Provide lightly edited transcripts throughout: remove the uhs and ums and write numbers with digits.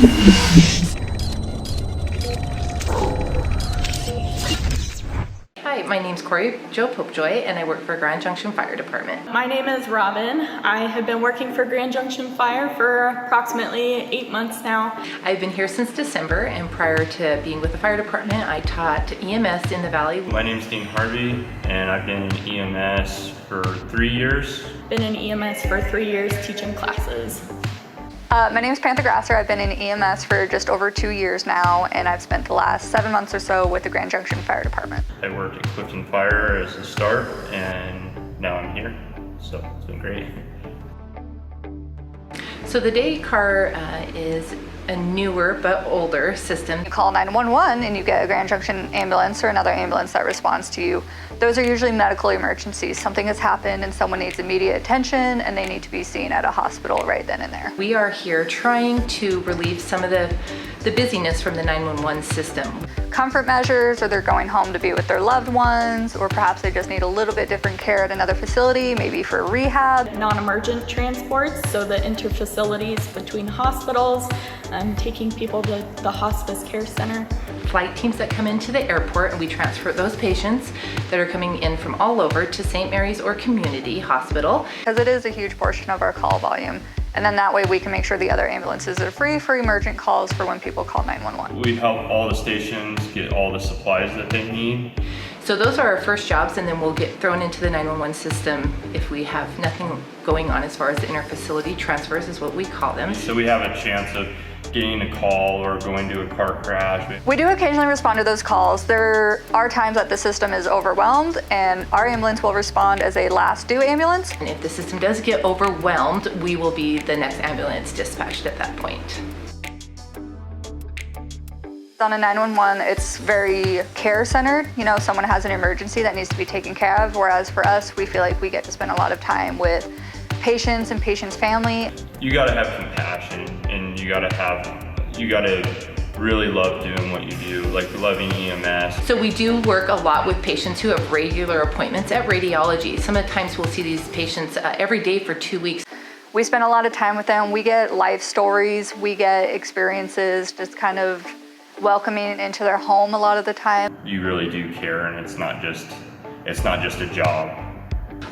Hi, my name's Corey Jo Popejoy, and I work for Grand Junction Fire Department. My name is Robin. I have been working for Grand Junction Fire for approximately 8 months now. I've been here since December, and prior to being with the fire department, I taught EMS in the Valley. My name's Dean Harvey, and I've been in EMS for 3 years. Been in EMS for 3 years teaching classes. My name is Panther Grasser. I've been in EMS for just over 2 years now, and I've spent the last 7 months or so with the Grand Junction Fire Department. I worked at Clifton Fire as a start, and now I'm here, so it's been great. So the day car is a newer but older system. You call 911 and you get a Grand Junction ambulance or another ambulance that responds to you. Those are usually medical emergencies. Something has happened and someone needs immediate attention and they need to be seen at a hospital right then and there. We are here trying to relieve some of the busyness from the 911 system. Comfort measures, or they're going home to be with their loved ones, or perhaps they just need a little bit different care at another facility, maybe for rehab. Non-emergent transports, so the interfacilities between hospitals, taking people to the hospice care center. Flight teams that come into the airport, and we transfer those patients that are coming in from all over to St. Mary's or Community Hospital. Because it is a huge portion of our call volume. And then that way we can make sure the other ambulances are free for emergent calls for when people call 911. We help all the stations get all the supplies that they need. So those are our first jobs, and then we'll get thrown into the 911 system if we have nothing going on as far as the interfacility transfers is what we call them. So we have a chance of getting a call or going to a car crash. We do occasionally respond to those calls. There are times that the system is overwhelmed and our ambulance will respond as a last due ambulance. And if the system does get overwhelmed, we will be the next ambulance dispatched at that point. On a 911, it's very care-centered. You know, someone has an emergency that needs to be taken care of, whereas for us, we feel like we get to spend a lot of time with patients and patients' family. You gotta have compassion, and you gotta really love doing what you do, like loving EMS. So we do work a lot with patients who have regular appointments at radiology. Sometimes we'll see these patients every day for 2 weeks. We spend a lot of time with them. We get life stories, we get experiences, just kind of welcoming into their home a lot of the time. You really do care, and it's not just a job.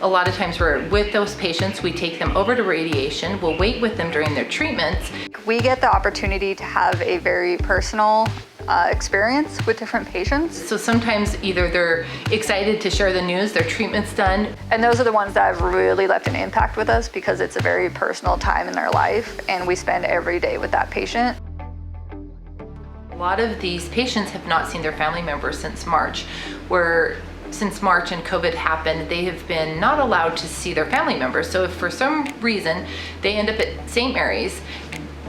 A lot of times we're with those patients, we take them over to radiation, we'll wait with them during their treatments. We get the opportunity to have a very personal experience with different patients. So sometimes either they're excited to share the news, their treatment's done. And those are the ones that have really left an impact with us because it's a very personal time in their life and we spend every day with that patient. A lot of these patients have not seen their family members since March, since March and COVID happened, they have been not allowed to see their family members. So if for some reason they end up at St. Mary's,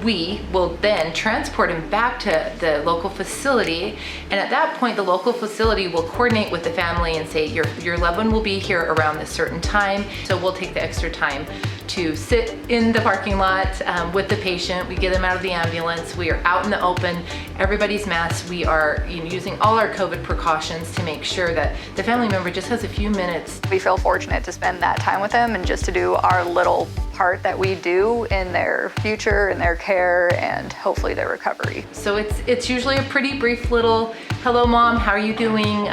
we will then transport them back to the local facility. And at that point, the local facility will coordinate with the family and say, your loved one will be here around this certain time. So we'll take the extra time to sit in the parking lot with the patient. We get them out of the ambulance. We are out in the open. Everybody's masked. We are using all our COVID precautions to make sure that the family member just has a few minutes. We feel fortunate to spend that time with them and just to do our little part that we do in their future and their care and hopefully their recovery. So it's usually a pretty brief little, hello mom, how are you doing?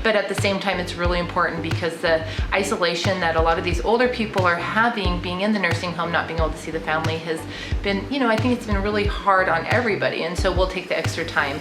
But at the same time, it's really important because the isolation that a lot of these older people are having, being in the nursing home, not being able to see the family has been, I think it's been really hard on everybody. And so we'll take the extra time.